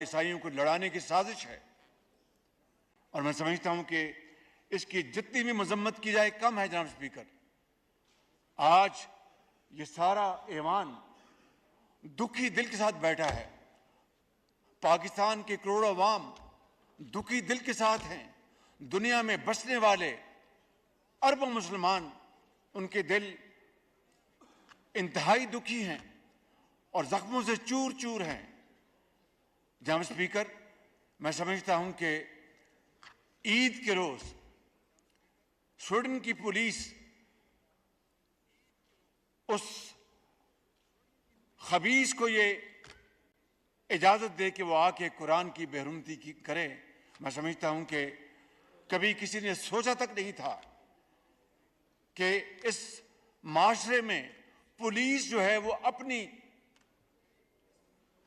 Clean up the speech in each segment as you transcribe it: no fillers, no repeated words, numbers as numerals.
عیسائیوں کو لڑانے کی سازش ہے، اور میں سمجھتا ہوں کہ اس کی جتنی بھی مذمت کی جائے کم ہے جناب اسپیکر۔ آج یہ سارا ایوان دکھی دل کے ساتھ بیٹھا ہے، پاکستان کے کروڑوں عوام دکھی دل کے ساتھ ہیں، دنیا میں بسنے والے اربوں مسلمان ان کے دل انتہائی دکھی ہیں اور زخموں سے چور چور ہیں۔ جناب اسپیکر، میں سمجھتا ہوں کہ عید کے روز سویڈن کی پولیس اس خبیث کو یہ اجازت دے کہ وہ آ کے قرآن کی بے حرمتی کی کرے، میں سمجھتا ہوں کہ کبھی کسی نے سوچا تک نہیں تھا کہ اس معاشرے میں پولیس جو ہے وہ اپنی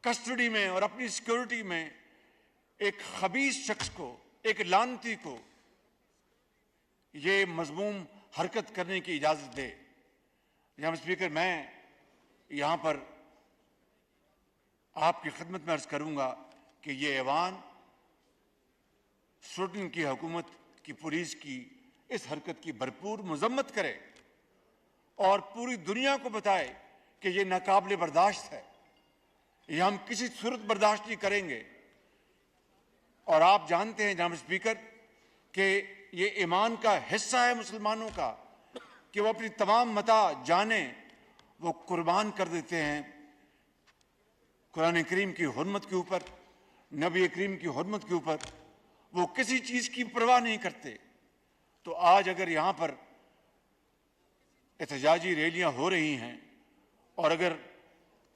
کسٹڈی میں اور اپنی سیکورٹی میں ایک خبیث شخص کو، ایک لعنتی کو یہ مذموم حرکت کرنے کی اجازت دے۔ جناب اسپیکر، میں یہاں پر آپ کی خدمت میں عرض کروں گا کہ یہ ایوان سویڈن کی حکومت کی پولیس کی اس حرکت کی بھرپور مذمت کرے اور پوری دنیا کو بتائے کہ یہ ناقابل برداشت ہے، یہ ہم کسی صورت برداشت نہیں کریں گے۔ اور آپ جانتے ہیں جناب اسپیکر کہ یہ ایمان کا حصہ ہے مسلمانوں کا کہ وہ اپنی تمام متاع جانیں وہ قربان کر دیتے ہیں قرآن کریم کی حرمت کے اوپر، نبی کریم کی حرمت کے اوپر، وہ کسی چیز کی پرواہ نہیں کرتے۔ تو آج اگر یہاں پر احتجاجی ریلیاں ہو رہی ہیں اور اگر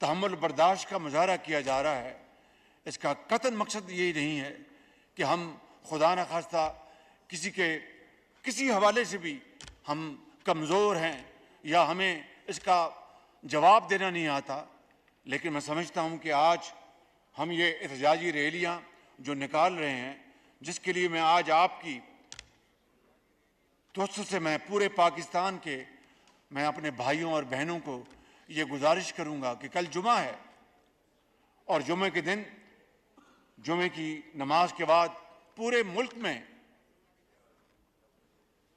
تحمل برداشت کا مظاہرہ کیا جا رہا ہے، اس کا قطعاً مقصد یہی نہیں ہے کہ ہم خدا نخواستہ کسی حوالے سے بھی ہم کمزور ہیں یا ہمیں اس کا جواب دینا نہیں آتا، لیکن میں سمجھتا ہوں کہ آج ہم یہ احتجاجی ریلیاں جو نکال رہے ہیں، جس کے لیے میں آج آپ کی توسط سے میں پورے پاکستان کے میں اپنے بھائیوں اور بہنوں کو یہ گزارش کروں گا کہ کل جمعہ ہے اور جمعے کے دن جمعے کی نماز کے بعد پورے ملک میں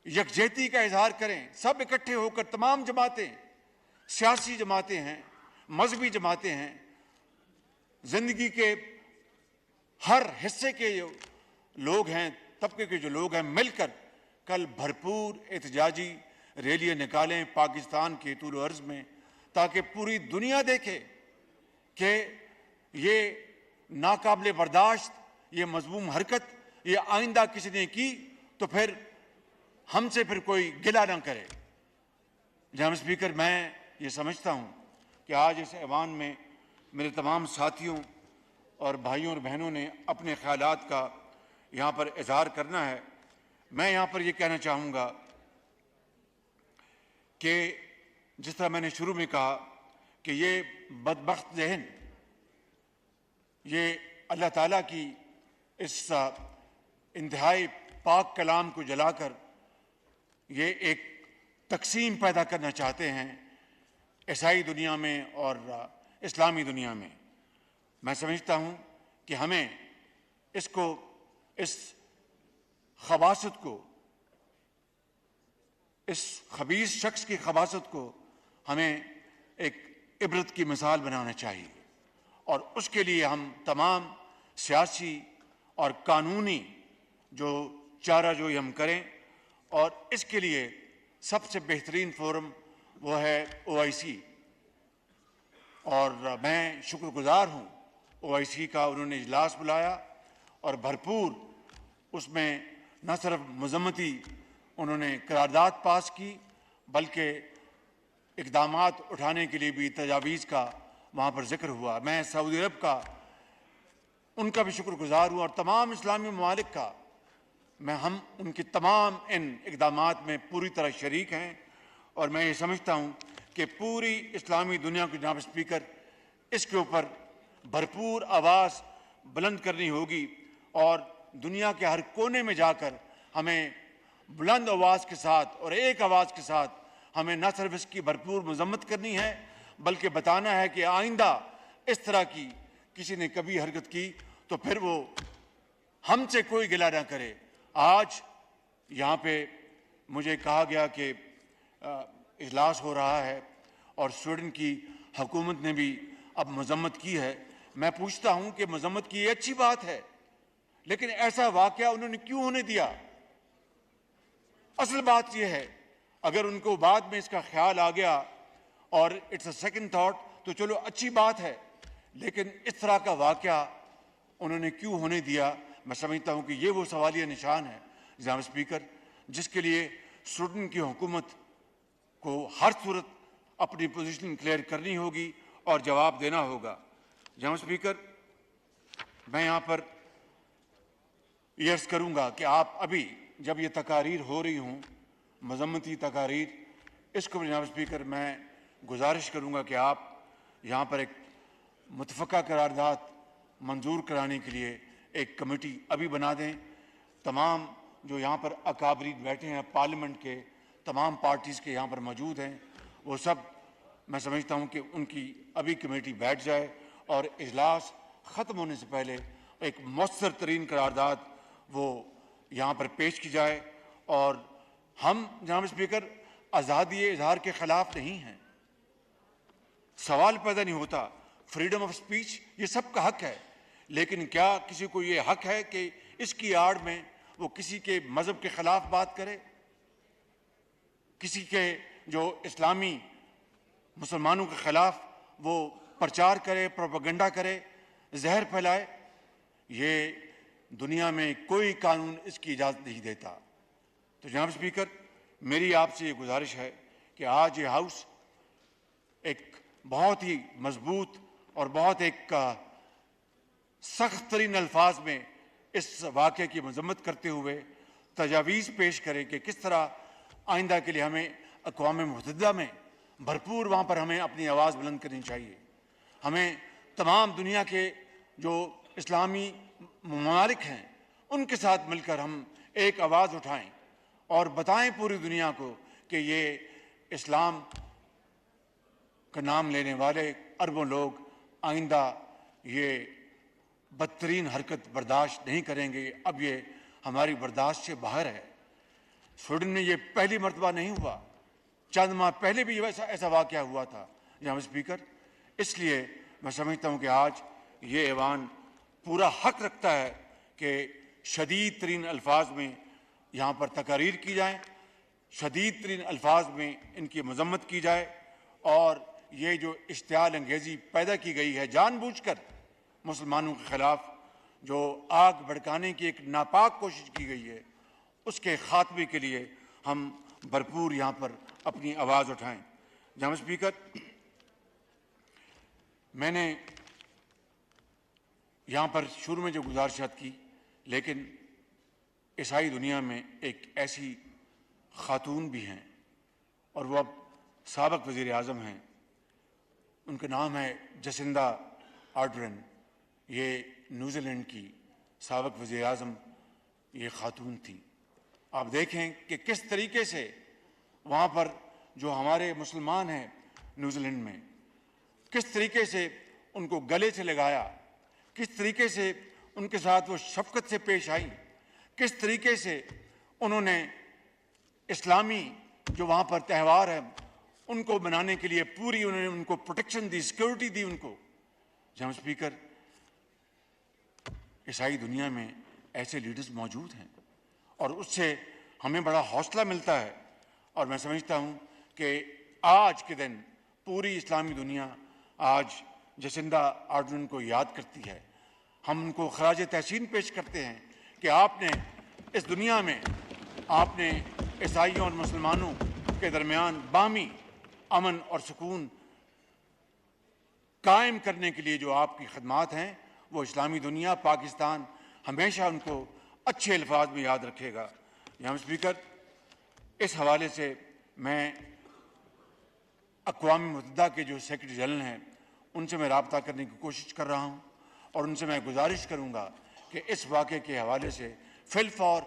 یکجہتی کا اظہار کریں، سب اکٹھے ہو کر، تمام جماعتیں، سیاسی جماعتیں ہیں، مذہبی جماعتیں ہیں، زندگی کے ہر حصے کے جو لوگ ہیں، طبقے کے جو لوگ ہیں، مل کر کل بھرپور احتجاجی ریلیاں نکالیں پاکستان کے طول و عرض میں، تاکہ پوری دنیا دیکھے کہ یہ ناقابل برداشت، یہ مذموم حرکت یہ آئندہ کسی نے کی تو پھر ہم سے پھر کوئی گلہ نہ کرے۔ جناب اسپیکر، میں یہ سمجھتا ہوں کہ آج اس ایوان میں میرے تمام ساتھیوں اور بھائیوں اور بہنوں نے اپنے خیالات کا یہاں پر اظہار کرنا ہے۔ میں یہاں پر یہ کہنا چاہوں گا کہ جس طرح میں نے شروع میں کہا کہ یہ بدبخت ذہن یہ اللہ تعالیٰ کی اس انتہائی پاک کلام کو جلا کر یہ ایک تقسیم پیدا کرنا چاہتے ہیں عیسائی دنیا میں اور اسلامی دنیا میں۔ میں سمجھتا ہوں کہ ہمیں اس خباثت کو، اس خبیث شخص کی خباثت کو ہمیں ایک عبرت کی مثال بنانا چاہیے، اور اس کے لیے ہم تمام سیاسی اور قانونی جو چارہ جوئی ہم کریں، اور اس کے لیے سب سے بہترین فورم وہ ہے OIC، اور میں شکر گزار ہوں OIC کا، انہوں نے اجلاس بلایا اور بھرپور اس میں نہ صرف مذمتی انہوں نے قرارداد پاس کی بلکہ اقدامات اٹھانے کے لیے بھی تجاویز کا وہاں پر ذکر ہوا۔ میں سعودی عرب کا ان کا بھی شکر گزار ہوں اور تمام اسلامی ممالک کا، ہم ان کے تمام ان اقدامات میں پوری طرح شریک ہیں، اور میں یہ سمجھتا ہوں کہ پوری اسلامی دنیا کو جناب اسپیکر اس کے اوپر بھرپور آواز بلند کرنی ہوگی، اور دنیا کے ہر کونے میں جا کر ہمیں بلند آواز کے ساتھ اور ایک آواز کے ساتھ ہمیں نہ صرف اس کی بھرپور مذمت کرنی ہے بلکہ بتانا ہے کہ آئندہ اس طرح کی کسی نے کبھی حرکت کی تو پھر وہ ہم سے کوئی گلہ نہ کرے۔ آج یہاں پہ مجھے کہا گیا کہ اجلاس ہو رہا ہے اور سویڈن کی حکومت نے بھی اب مذمت کی ہے۔ میں پوچھتا ہوں کہ مذمت کی یہ اچھی بات ہے، لیکن ایسا واقعہ انہوں نے کیوں ہونے دیا؟ اصل بات یہ ہے، اگر ان کو بعد میں اس کا خیال آ گیا اور اٹس اے سیکنڈ تھاٹ تو چلو اچھی بات ہے، لیکن اس طرح کا واقعہ انہوں نے کیوں ہونے دیا؟ میں سمجھتا ہوں کہ یہ وہ سوالیہ نشان ہے جناب اسپیکر، جس کے لیے سویڈن کی حکومت کو ہر صورت اپنی پوزیشن کلیئر کرنی ہوگی اور جواب دینا ہوگا۔ جناب اسپیکر، میں یہاں پر یہ عرض کروں گا کہ آپ ابھی جب یہ تقاریر ہو رہی ہوں، مذمتی تقاریر، اس کو جناب اسپیکر میں گزارش کروں گا کہ آپ یہاں پر ایک متفقہ قرارداد منظور کرانے کے لیے ایک کمیٹی ابھی بنا دیں۔ تمام جو یہاں پر اکابرین بیٹھے ہیں پارلیمنٹ کے، تمام پارٹیز کے یہاں پر موجود ہیں، وہ سب میں سمجھتا ہوں کہ ان کی ابھی کمیٹی بیٹھ جائے اور اجلاس ختم ہونے سے پہلے ایک مؤثر ترین قرارداد وہ یہاں پر پیش کی جائے۔ اور ہم جناب اسپیکر آزادی اظہار کے خلاف نہیں ہیں، سوال پیدا نہیں ہوتا، فریڈم آف سپیچ یہ سب کا حق ہے، لیکن کیا کسی کو یہ حق ہے کہ اس کی آڑ میں وہ کسی کے مذہب کے خلاف بات کرے، کسی کے جو اسلامی مسلمانوں کے خلاف وہ پرچار کرے، پروپیگنڈا کرے، زہر پھیلائے؟ یہ دنیا میں کوئی قانون اس کی اجازت نہیں دیتا۔ تو جناب اسپیکر، میری آپ سے یہ گزارش ہے کہ آج یہ ہاؤس ایک بہت ہی مضبوط اور بہت ایک سخت ترین الفاظ میں اس واقعے کی مذمت کرتے ہوئے تجاویز پیش کرے کہ کس طرح آئندہ کے لیے ہمیں اقوام متحدہ میں بھرپور وہاں پر ہمیں اپنی آواز بلند کرنی چاہیے۔ ہمیں تمام دنیا کے جو اسلامی ممالک ہیں ان کے ساتھ مل کر ہم ایک آواز اٹھائیں اور بتائیں پوری دنیا کو کہ یہ اسلام کا نام لینے والے اربوں لوگ آئندہ یہ بدترین حرکت برداشت نہیں کریں گے، اب یہ ہماری برداشت سے باہر ہے۔ سویڈن میں یہ پہلی مرتبہ نہیں ہوا، چند ماہ پہلے بھی ایسا واقعہ ہوا تھا جناب اسپیکر۔ اس لیے میں سمجھتا ہوں کہ آج یہ ایوان پورا حق رکھتا ہے کہ شدید ترین الفاظ میں یہاں پر تقاریر کی جائیں، شدید ترین الفاظ میں ان کی مذمت کی جائے، اور یہ جو اشتعال انگیزی پیدا کی گئی ہے جان بوجھ کر مسلمانوں کے خلاف، جو آگ بھڑکانے کی ایک ناپاک کوشش کی گئی ہے، اس کے خاتمے کے لیے ہم بھرپور یہاں پر اپنی آواز اٹھائیں۔ جناب اسپیکر، میں نے یہاں پر شروع میں جو گزارشات کی، لیکن عیسائی دنیا میں ایک ایسی خاتون بھی ہیں اور وہ اب سابق وزیر اعظم ہیں، ان کا نام ہے جسنڈا آرڈرن۔ یہ نیوزی لینڈ کی سابق وزیر اعظم یہ خاتون تھی۔ آپ دیکھیں کہ کس طریقے سے وہاں پر جو ہمارے مسلمان ہیں نیوزی لینڈ میں، کس طریقے سے ان کو گلے سے لگایا، کس طریقے سے ان کے ساتھ وہ شفقت سے پیش آئیں، کس طریقے سے انہوں نے اسلامی جو وہاں پر تہوار ہیں ان کو منانے کے لیے پوری انہوں نے ان کو پروٹیکشن دی، سیکورٹی دی ان کو۔ جناب اسپیکر، عیسائی دنیا میں ایسے لیڈرز موجود ہیں اور اس سے ہمیں بڑا حوصلہ ملتا ہے، اور میں سمجھتا ہوں کہ آج کے دن پوری اسلامی دنیا آج جسنڈا آرڈرن کو یاد کرتی ہے۔ ہم ان کو خراج تحسین پیش کرتے ہیں کہ آپ نے اس دنیا میں آپ نے عیسائیوں اور مسلمانوں کے درمیان باہمی امن اور سکون قائم کرنے کے لیے جو آپ کی خدمات ہیں، وہ اسلامی دنیا، پاکستان ہمیشہ ان کو اچھے الفاظ میں یاد رکھے گا۔ جناب اسپیکر، اس حوالے سے میں اقوام متحدہ کے جو سیکرٹری جنرل ہیں ان سے میں رابطہ کرنے کی کوشش کر رہا ہوں، اور ان سے میں گزارش کروں گا کہ اس واقعے کے حوالے سے فی الفور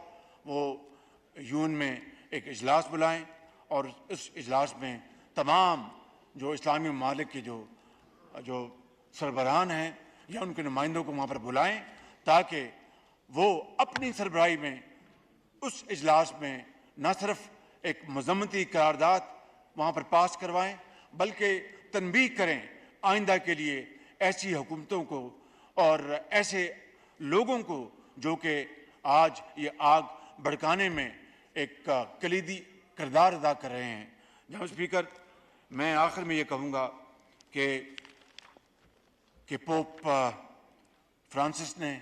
وہ یون میں ایک اجلاس بلائیں، اور اس اجلاس میں تمام جو اسلامی ممالک کے جو سربراہان ہیں یا ان کے نمائندوں کو وہاں پر بلائیں، تاکہ وہ اپنی سربراہی میں اس اجلاس میں نہ صرف ایک مذمتی قرارداد وہاں پر پاس کروائیں بلکہ تنبیہ کریں آئندہ کے لیے ایسی حکومتوں کو اور ایسے لوگوں کو جو کہ آج یہ آگ بھڑکانے میں ایک کلیدی کردار ادا کر رہے ہیں۔ جناب اسپیکر، میں آخر میں یہ کہوں گا کہ پوپ فرانسس نے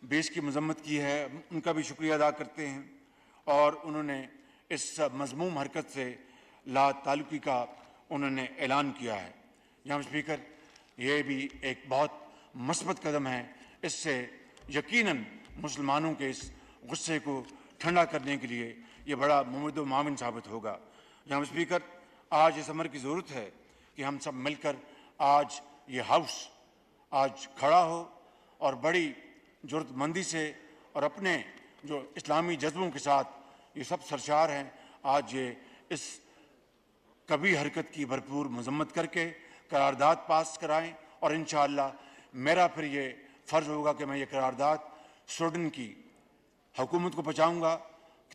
بھی اس کی مذمت کی ہے، ان کا بھی شکریہ ادا کرتے ہیں، اور انہوں نے اس مذموم حرکت سے لا تعلقی کا انہوں نے اعلان کیا ہے۔ جناب اسپیکر، یہ بھی ایک بہت مثبت قدم ہے، اس سے یقیناً مسلمانوں کے اس غصے کو ٹھنڈا کرنے کے لیے یہ بڑا ممد و معاون ثابت ہوگا۔ جناب اسپیکر، آج اس امر کی ضرورت ہے کہ ہم سب مل کر آج یہ ہاؤس آج کھڑا ہو اور بڑی جرات مندی سے اور اپنے جو اسلامی جذبوں کے ساتھ یہ سب سرشار ہیں، آج یہ اس کبھی حرکت کی بھرپور مذمت کر کے قرارداد پاس کرائیں، اور انشاءاللہ میرا پھر یہ فرض ہوگا کہ میں یہ قرارداد سویڈن کی حکومت کو پہنچاؤں گا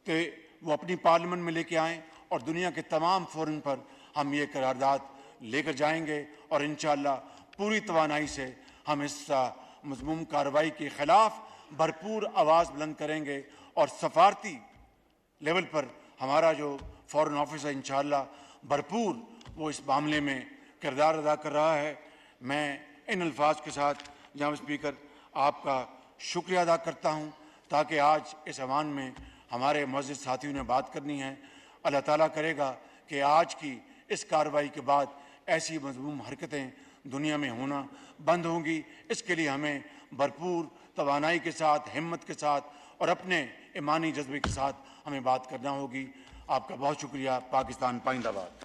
کہ وہ اپنی پارلیمنٹ میں لے کے آئیں، اور دنیا کے تمام فورم پر ہم یہ قرارداد لے کر جائیں گے، اور انشاءاللہ پوری توانائی سے ہم اس مذموم کارروائی کے خلاف بھرپور آواز بلند کریں گے، اور سفارتی لیول پر ہمارا جو فارن آفس ہے انشاءاللہ بھرپور وہ اس معاملے میں کردار ادا کر رہا ہے۔ میں ان الفاظ کے ساتھ جناب اسپیکر آپ کا شکریہ ادا کرتا ہوں، تاکہ آج اس ایوان میں ہمارے معزز ساتھیوں نے بات کرنی ہے۔ اللہ تعالیٰ کرے گا کہ آج کی اس کارروائی کے بعد ایسی مذموم حرکتیں دنیا میں ہونا بند ہوں گی۔ اس کے لیے ہمیں بھرپور توانائی کے ساتھ، ہمت کے ساتھ اور اپنے ایمانی جذبے کے ساتھ ہمیں بات کرنا ہوگی۔ آپ کا بہت شکریہ۔ پاکستان پائندہ باد۔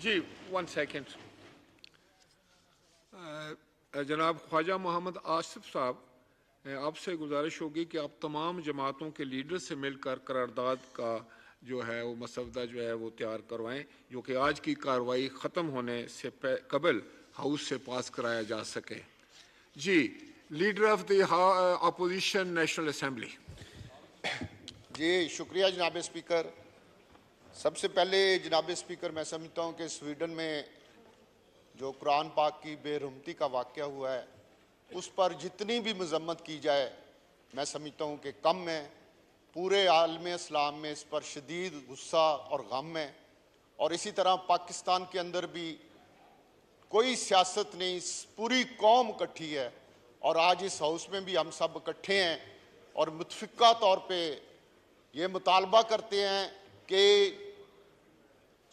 جی 1 سیکنڈ۔ جناب خواجہ محمد آصف صاحب، آپ سے گزارش ہوگی کہ آپ تمام جماعتوں کے لیڈر سے مل کر قرارداد کا جو ہے وہ مسودہ جو ہے وہ تیار کروائیں، جو کہ آج کی کارروائی ختم ہونے سے قبل ہاؤس سے پاس کرایا جا سکے۔ جی، leader of the opposition national assembly. جی شکریہ جناب اسپیکر۔ سب سے پہلے جناب اسپیکر میں سمجھتا ہوں کہ سویڈن میں جو قرآن پاک کی بے رحمتی کا واقعہ ہوا ہے اس پر جتنی بھی مذمت کی جائے میں سمجھتا ہوں کہ کم ہے۔ پورے عالم اسلام میں اس پر شدید غصہ اور غم ہے، اور اسی طرح پاکستان کے اندر بھی کوئی سیاست نہیں، اس پوری قوم اکٹھی ہے، اور آج اس ہاؤس میں بھی ہم سب اکٹھے ہیں اور متفقہ طور پہ یہ مطالبہ کرتے ہیں کہ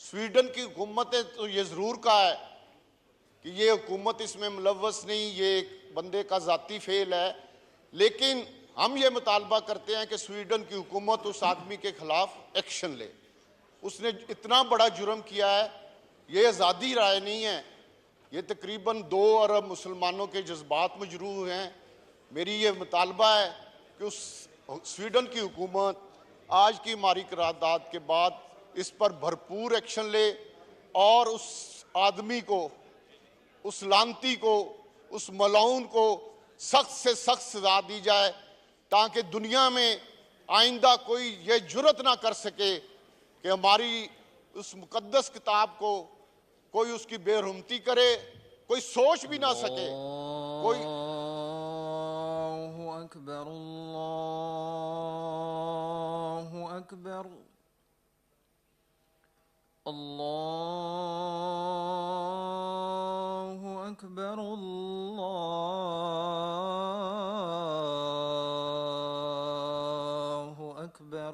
سویڈن کی حکومت نے تو یہ ضرور کہا ہے کہ یہ حکومت اس میں ملوث نہیں، یہ ایک بندے کا ذاتی فعل ہے، لیکن ہم یہ مطالبہ کرتے ہیں کہ سویڈن کی حکومت اس آدمی کے خلاف ایکشن لے۔ اس نے اتنا بڑا جرم کیا ہے، یہ آزادی رائے نہیں ہے، یہ تقریباً 2 ارب مسلمانوں کے جذبات مجروح ہیں۔ میری یہ مطالبہ ہے کہ اس سویڈن کی حکومت آج کی ہماری قرارداد کے بعد اس پر بھرپور ایکشن لے، اور اس آدمی کو، اس لعنتی کو، اس ملعون کو سخت سے سخت سزا دی جائے، تاکہ دنیا میں آئندہ کوئی یہ جرات نہ کر سکے کہ ہماری اس مقدس کتاب کو کوئی اس کی بے حرمتی کرے، کوئی سوچ بھی نہ سکے کوئی۔ اللہ اکبر، اللہ اکبر، اللہ اکبر، اللہ اکبر۔